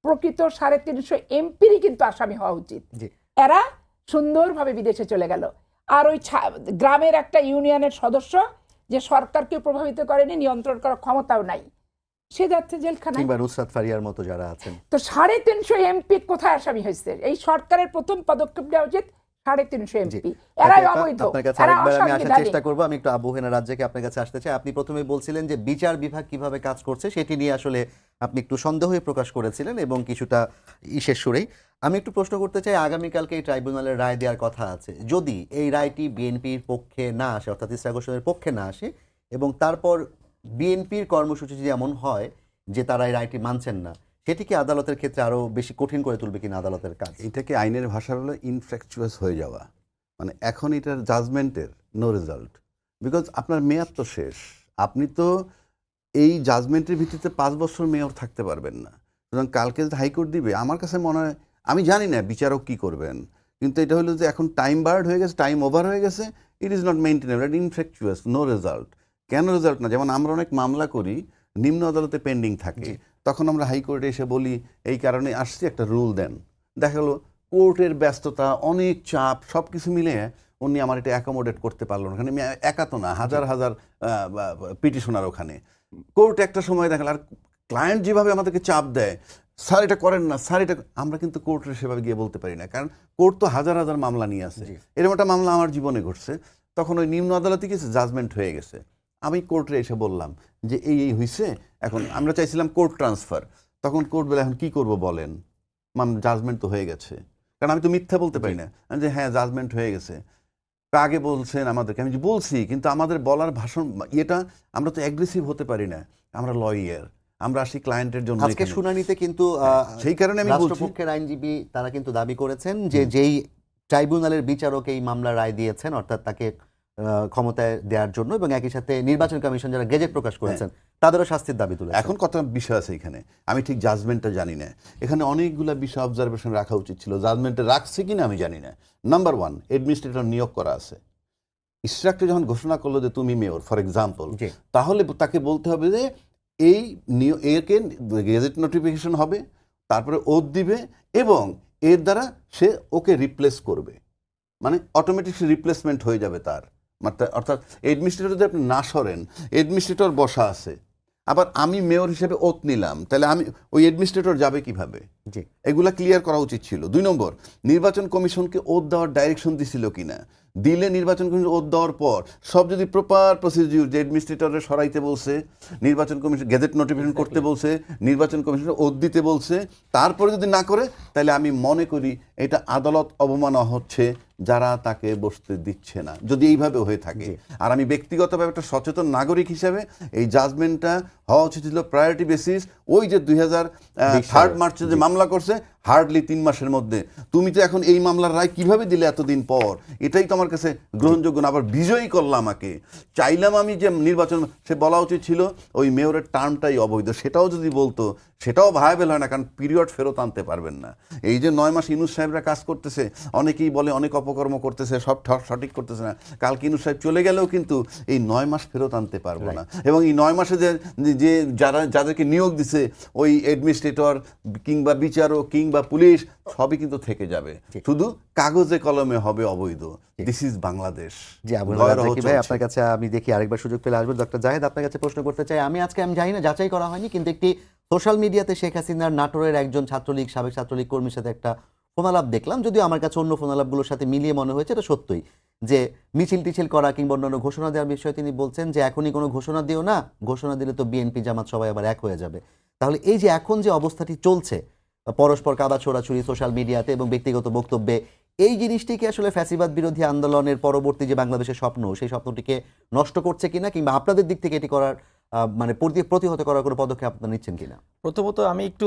Speaker 2: প্রকৃত 350 এমপিরই কিন্তু আসামি হওয়া উচিত। এরা সুন্দরভাবে বিদেশে চলে গেল। আর ওই গ্রামের একটা ইউনিয়নের সদস্য যে সরকারকে প্রভাবিত করেনি, নিয়ন্ত্রণ করার ক্ষমতাও নাই, সে যাচ্ছে জেলখানায়।
Speaker 1: কিংবা নুসরাত ফারিয়ার মতো যারা আছেন।
Speaker 2: তো 350 এমপি কোথায় আসামি হয়েছে? এই সরকারের প্রথম পদক্ষেপ নেওয়া উচিত 350 এমপি, এরাই অবৈধ,
Speaker 1: আপনার কাছে
Speaker 2: এরা
Speaker 1: আরেকবার আমি আসার
Speaker 2: অসাংবিধানিক।
Speaker 1: চেষ্টা করব। আমি একটু আবু হেনা রাজ্জাকে আপনার কাছে আসতে চাই। আপনি প্রথমে বলছিলেন যে বিচার বিভাগ কিভাবে কাজ করছে সেটি নিয়ে আসলে আপনি একটু সন্দেহই প্রকাশ করেছিলেন এবং কিছুটা ইসের সুরেই। আমি একটু প্রশ্ন করতে চাই, আগামীকালকে এই ট্রাইব্যুনালের রায় দেওয়ার কথা আছে, যদি এই রায়টি বিএনপির পক্ষে না আসে, অর্থাৎ ইশরাক হোসেনের পক্ষে না আসে, এবং তারপর বিএনপির কর্মসূচি যেমন হয় যে তারা এই রায়টি মানছেন না, সেটি কি আদালতের ক্ষেত্রে আরো বেশি কঠিন করে তুলবে কিনা আদালতের কাজ?
Speaker 3: এটাকে আইনের ভাষা হলো ইনফ্র্যাকচুয়াস হয়ে যাওয়া, মানে এখন এটার জাজমেন্টের নো রেজাল্ট। বিকজ আপনার মেয়াদ তো শেষ। আপনি তো এই জাজমেন্টের ভিত্তিতে 5 বছর মেয়র থাকতে পারবেন না। সুতরাং কালকে যে হাইকোর্ট দিবে, আমার কাছে মনে হয়, আমি জানি না বিচারক কি করবেন, কিন্তু এটা হলো যে এখন টাইম বার্ড হয়ে গেছে, টাইম ওভার হয়ে গেছে, it is not maintainable, it infructuous, no result. কেন রেজাল্ট না? যেমন আমরা অনেক মামলা করি, নিম্ন আদালতে পেন্ডিং থাকে, তখন আমরা হাইকোর্টে এসে বলি এই কারণে আসছি, একটা রুল দেন। দেখা গেলো কোর্টের ব্যস্ততা, অনেক চাপ, সব কিছু মিলে উনি আমার এটা অ্যাকোমোডেট করতে পারলো না। ওখানে আমি একা তো না, হাজার হাজার পিটিশনার ওখানে। কোর্ট একটা সময় দেখাল, আর ক্লায়েন্ট যেভাবে আমাদেরকে চাপ দেয়, স্যার এটা করেন না, স্যার এটা, আমরা কিন্তু কোর্টের সেভাবে গিয়ে বলতে পারি না, কারণ কোর্ট তো হাজার হাজার মামলা নিয়ে আসে। এরকম একটা মামলা আমার জীবনে ঘটছে, তখন ওই নিম্ন আদালতে গেছে, জাজমেন্ট হয়ে গেছে, আমি কোর্টে এসে বললাম যে এই হয়েছে, এখন আমরা চাইছিলাম কোর্ট ট্রান্সফার। তখন কোর্ট বলে এখন কি করব বলেন, জাজমেন্ট তো হয়ে গেছে। কারণ আমি তো মিথ্যা বলতে পারি না, আমি যে হ্যাঁ জাজমেন্ট হয়ে গেছে। আগে বলছেন আমাদেরকে, আমি যে বলছি, কিন্তু আমাদের বলার ভাষণ এটা, আমরা তো অ্যাগ্রেসিভ হতে পারি না, আমরা লয়ার, আমরা আসি ক্লায়েন্টের জন্য
Speaker 1: আজকে
Speaker 3: এখানে।
Speaker 1: শুনানিতে কিন্তু
Speaker 3: সেই কারণে আমি বলছি,
Speaker 1: রাষ্ট্রপক্ষের আইনজীবী তারা কিন্তু দাবি করেছেন যে যেই ট্রাইব্যুনালের বিচারক এই মামলা রায় দিয়েছেন, অর্থাৎ তাকে ক্ষমতায় দেওয়ার জন্য, এবং একই সাথে নির্বাচন কমিশন যারা গেজেট প্রকাশ করেছেন তাদেরও শাস্তির দাবি তুলেছেন।
Speaker 3: এখন কত বিষয় আছে এখানে, আমি ঠিক জাজমেন্টটা জানি না, এখানে অনেকগুলো বিষয় অবজারভেশন রাখা উচিত ছিল, জাজমেন্টে রাখছে কিনা আমি জানি না। নাম্বার 1, অ্যাডমিনিস্ট্রেটর নিয়োগ করা আছে। ইশরাককে যখন ঘোষণা করলো যে তুমি মেয়র, ফর এক্সাম্পল,
Speaker 1: জি।
Speaker 3: তাহলে তাকে বলতে হবে যে এই একে গেজেট নোটিফিকেশন হবে, তারপরে ওথ দিবে, এবং এর দ্বারা সে ওকে রিপ্লেস করবে, মানে অটোমেটিক রিপ্লেসমেন্ট হয়ে যাবে তার। অর্থাৎ অ্যাডমিনিস্ট্রেটর যদি আপনি না সরেন, অ্যাডমিনিস্ট্রেটর বসা আছে, আবার আমি মেয়র হিসেবে ওথ নিলাম, তাহলে আমি ওই অ্যাডমিনিস্ট্রেটর যাবে কিভাবে?
Speaker 1: জি।
Speaker 3: এগুলা ক্লিয়ার করা উচিত ছিল। 2 নম্বর, নির্বাচন কমিশনকে ওথ দেওয়ার ডাইরেকশন দিছিল কিনা, দিলে নির্বাচন কমিশন ওথ দেওয়ার পর সব যদি প্রপার প্রসিডিউর, যে অ্যাডমিনিস্ট্রেটরের সরাইতে বলছে, নির্বাচন কমিশন গেজেট নোটিফিকেশন করতে বলছে, নির্বাচন কমিশন ওথ দিতে বলছে, তারপরে যদি না করে, তাহলে আমি মনে করি এটা আদালত অবমাননা হচ্ছে যারা তাকে বসতে দিচ্ছে না, যদি এইভাবে হয়ে থাকে। আর আমি ব্যক্তিগতভাবে একটা সচেতন নাগরিক হিসেবে এই জাজমেন্টটা হওয়া উচিত ছিল প্রায়োরিটি বেসিস। ওই যে 2003 মার্চে যে মামলা করছে, হার্ডলি 3 মাসের মধ্যে, তুমি তো এখন এই মামলার রায় কিভাবে দিলে এতদিন পর, এটাই তো আমার কাছে গ্রহণযোগ্য না। আবার বিজয়ী করলাম, আমাকে চাইলাম আমি যে নির্বাচন, সে বলা উচিত ছিল ওই মেয়রের টার্মটাই অবৈধ, সেটাও যদি বলতো, সেটাও ভায়াবেল হয় না, কারণ পিরিয়ড ফেরত আনতে পারবেন না। এই যে 9 মাস ইনুস সাহেবরা কাজ করতেছে, অনেকেই বলে অনেক অপকর্ম করতেছে, সব সঠিক করতেছে না, কালকে ইনুস সাহেব চলে গেলেও কিন্তু এই 9 মাস ফেরত আনতে পারবো না। এবং এই 9 মাসে যে যাদেরকে নিয়োগ দিছে, ওই অ্যাডমিনিস্ট্রেটর কিংবা বিচারক কিংবা পুলিশ, সবই কিন্তু থেকে যাবে, শুধু কাগজে কলমে হবে অবৈধ। This is Bangladesh.
Speaker 1: জি, ভাই আপনার কাছে আমি দেখি আরেকবার সুযোগ পেলে আসবো। ডক্টর জাহেদ, আপনার কাছে প্রশ্ন করতে চাই। আমি জানি না যাচাই করা হয়নি, কিন্তু একটি সোশ্যাল মিডিয়াতে শেখ হাসিনার নাটোরের একজন ছাত্রলীগ, সাবেক ছাত্রলীগ কর্মীর সাথে একটা ফোনালাপ দেখলাম, যদিও আমার কাছে অন্য ফোনালাপগুলোর সাথে মিলিয়ে মনে হয়েছে এটা সত্যই, যে মিছিল টিছিল করা কিংবা অন্যান্য ঘোষণা দেওয়ার বিষয়ে তিনি বলছেন যে এখনই কোনো ঘোষণা দিও না, ঘোষণা দিলে তো বিএনপি জামাত সবাই আবার এক হয়ে যাবে। তাহলে এই যে এখন যে অবস্থাটি চলছে, পরস্পর কাদা ছোড়াছুড়ি সোশ্যাল মিডিয়াতে এবং ব্যক্তিগত বক্তব্যে, এই জিনিসটি কি আসলে ফ্যাসিবাদ বিরোধী আন্দোলনের পরবর্তী যে বাংলাদেশের স্বপ্ন, সেই স্বপ্নটিকে নষ্ট করছে কিনা, কিংবা আপনাদের দিক থেকে এটি করার মানে প্রতিহত করার কোনো পদক্ষেপ আপনারা নিচ্ছেন কিনা?
Speaker 4: প্রথমত আমি একটু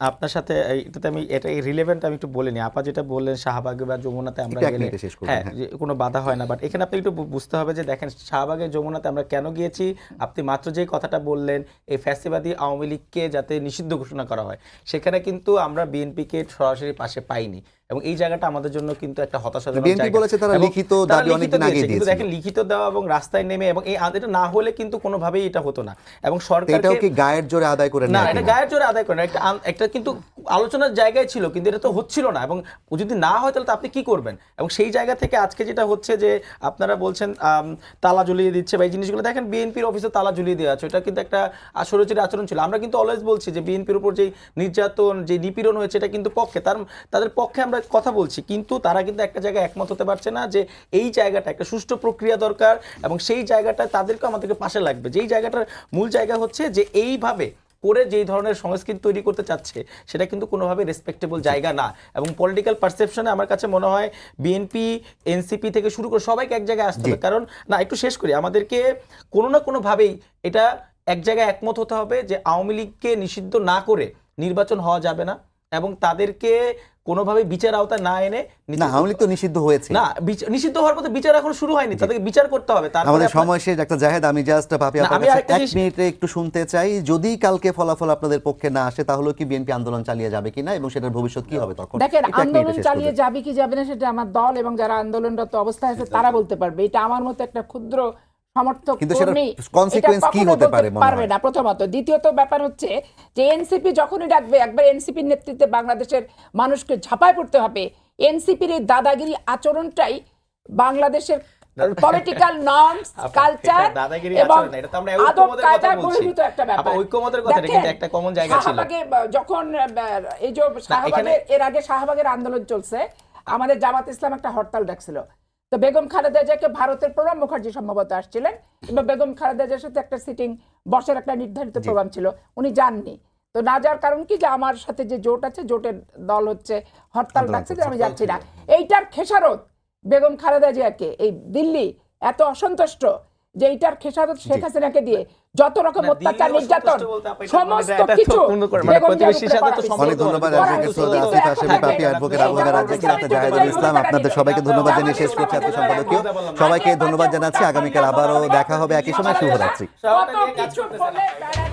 Speaker 4: আপনার সাথে এটাতে আমি এটা রিলেভেন্ট আমি একটু বলে নিই। আপা যেটা বললেন শাহবাগে বা যমুনাতে আমরা গেলে, হ্যাঁ, কোনো বাধা হয় না, বাট এখানে আপনি একটু বুঝতে হবে যে দেখেন, শাহবাগে যমুনাতে আমরা কেন গিয়েছি, আপনি মাত্র যেই কথাটা বললেন, এই ফ্যাসিবাদী আওয়ামী লীগকে যাতে নিষিদ্ধ ঘোষণা করা হয়, সেখানে কিন্তু আমরা বিএনপিকে সরাসরি পাশে পাইনি, এবং এই জায়গাটা আমাদের জন্য কিন্তু একটা হতাশাজনক জায়গা।
Speaker 1: বিএনপি বলেছে তারা লিখিত দাবি অনেকদিন আগে দিয়েছে,
Speaker 4: কিন্তু দেখেন লিখিত দেওয়া এবং রাস্তায় নেমে, এবং এই এটা না হলে কিন্তু কোনোভাবেই এটা হতো না। এবং সরকার
Speaker 1: এটাও কি গায়ের জোরে আদায় করে
Speaker 4: না, এটা গায়ের জোরে আদায় করে না, একটা কিন্তু আলোচনার জায়গায় ছিল, কিন্তু এটা তো হচ্ছিল না, এবং যদি না হয় তাহলে তো আপনি কি করবেন? এবং সেই জায়গা থেকে আজকে যেটা হচ্ছে যে আপনারা বলছেন তালা ঝুলিয়ে দিচ্ছে, বা এই জিনিসগুলো দেখেন, বিএনপির অফিসে তালা ঝুলিয়ে দেওয়া আছে, এটা কিন্তু একটা স্বৈরাচারী আচরণ ছিল। আমরা কিন্তু অলওয়েজ বলছি যে বিএনপির উপর যে নির্যাতন, যে নিপীড়ন হয়েছে, এটা কিন্তু পক্ষে, তাদের পক্ষে আমরা কথা বলছি, কিন্তু তারা কিন্তু একটা জায়গায় একমত হতে পারছে না যে এই জায়গাটা একটা সুষ্ঠু প্রক্রিয়া দরকার, এবং সেই জায়গাটা তাদেরকে আমাদেরকে পাশে লাগবে। যেই জায়গাটার মূল জায়গা হচ্ছে যে এইভাবে করে যেই ধরনের সংস্কৃতি তৈরি করতে চাচ্ছে, সেটা কিন্তু কোনোভাবে রেসপেক্টেবল জায়গা না। এবং পলিটিক্যাল পারসেপশনে আমার কাছে মনে হয় বিএনপি, এনসিপি থেকে শুরু করে সবাইকে এক জায়গায় আসতে হবে। কারণ না, একটু শেষ করি, আমাদেরকে কোনো না কোনোভাবেই এটা এক জায়গায় একমত হতে হবে যে আওয়ামী লীগকে নিষিদ্ধ না করে নির্বাচন হওয়া যাবে না, এবং তাদেরকে কোনোভাবে বিচার আওতা না এনে
Speaker 1: না, আওয়ামী লীগ তো নিষিদ্ধ হয়েছে।
Speaker 4: না, নিষিদ্ধ হওয়ার পথে বিচার এখন শুরু হয়নি, তাদেরকে বিচার করতে হবে। তারপরে
Speaker 1: আমাদের সময় শেষ। একটা জাহেদ, আমি জাস্ট পাপি
Speaker 4: না,
Speaker 1: আপনার
Speaker 4: আমি
Speaker 1: কাছে
Speaker 4: আরেকটা
Speaker 1: 1 মিনিটে একটু শুনতে চাই, যদি কালকে ফলাফল আপনাদের পক্ষে না আসে তাহলে কি বিএনপি আন্দোলন চালিয়ে যাবে কিনা এবং সেটার ভবিষ্যৎ কি হবে তখন?
Speaker 2: দেখেন,
Speaker 1: একটু 1 মিনিটে
Speaker 2: আন্দোলন
Speaker 1: শেষ
Speaker 2: চালিয়ে
Speaker 1: করবেন।
Speaker 2: যাবে কি যাবে না সেটা আমার দল এবং যারা আন্দোলনরত অবস্থায় আছে তারা বলতে পারবে। এটা আমার মতো একটা ক্ষুদ্র সমর্থক
Speaker 1: কিন্তু সেটার
Speaker 2: কর্মী
Speaker 1: consequence
Speaker 2: এটা
Speaker 1: কি
Speaker 2: কখনোই
Speaker 1: হতে
Speaker 2: বলতে
Speaker 1: পারে মনে
Speaker 2: পারবে
Speaker 1: হয়?
Speaker 2: না, প্রথমত। দ্বিতীয়ত ব্যাপার হচ্ছে যে এনসিপি যখনই ডাকবে, একবার এনসিপির নেতৃত্বে বাংলাদেশের মানুষকে ঝাঁপায় পড়তে হবে। এনসিপির এই দাদাগিরি আচরণটাই বাংলাদেশের পলিটিক্যাল নর্মস, কালচার
Speaker 4: দাদাগিরি
Speaker 2: এবং
Speaker 4: আচরণ না, এটা তো আমরা
Speaker 2: আদব
Speaker 4: ঐক্যমতের কথা
Speaker 2: কায়দার
Speaker 4: বলছি।
Speaker 2: বহির্ভূত একটা ব্যাপার।
Speaker 4: আপা, ঐক্যমতের কথা, এটা কিন্তু একটা common জায়গা ছিল।
Speaker 2: শাহবাগে যখন এই যে শাহবাগের এর আগে শাহবাগের আন্দোলন চলছে, আমাদের জামাত ইসলাম একটা হরতাল ডাকছিল। তো বেগম খালেদা জিয়াকে ভারতের প্রণব মুখার্জি সম্ভবত আসছিলেন, এবং বেগম খালেদা জিয়ার সাথে একটা সিটিং বসের একটা নির্ধারিত প্রোগ্রাম ছিল, উনি যাননি। তো না যাওয়ার কারণ কি, যে আমার সাথে যে জোট আছে, জোটের দল হচ্ছে হরতাল ডাকছে, যে আমি যাচ্ছি না। এইটার খেসারত বেগম খালেদা জিয়াকে, এই দিল্লি এত অসন্তুষ্ট যে এইটার খেসারত শেখ হাসিনাকে দিয়ে যত রকম
Speaker 4: না,
Speaker 2: অত্যাচার,
Speaker 4: দিল্লি
Speaker 2: নির্যাতন,
Speaker 4: অসন্তুষ্ট বলতে আপা, এটা
Speaker 2: সমস্ত
Speaker 4: এটা তো
Speaker 2: কিছু
Speaker 4: পূর্ণ করে,
Speaker 2: বেগম জিয়ার
Speaker 4: প্রতিবেশীর
Speaker 2: উপরে
Speaker 4: সাথে
Speaker 2: করা
Speaker 4: তো
Speaker 2: হয়েছে।
Speaker 4: সম্পর্ক
Speaker 1: অনেক ধন্যবাদ
Speaker 2: করা
Speaker 1: অ্যাডভোকেট
Speaker 2: হয়েছে।
Speaker 1: সৈয়দ
Speaker 2: কিন্তু
Speaker 1: আসিফ
Speaker 2: এখন
Speaker 1: হাশেমি,
Speaker 2: থাকে,
Speaker 1: পাপি অ্যাডভোকেট আবু বকর রাজ্জাকি, ডাক্তার জাহেদুল ইসলাম, আপনাদের সবাইকে ধন্যবাদ জানিয়ে শেষ করছি আজকে সম্পাদকীয়। সবাইকে ধন্যবাদ জানাচ্ছি। আগামীকাল আবারও দেখা হবে একই সময়। শুভরাত্রি।
Speaker 2: কত কিছু বলে বেড়ায়।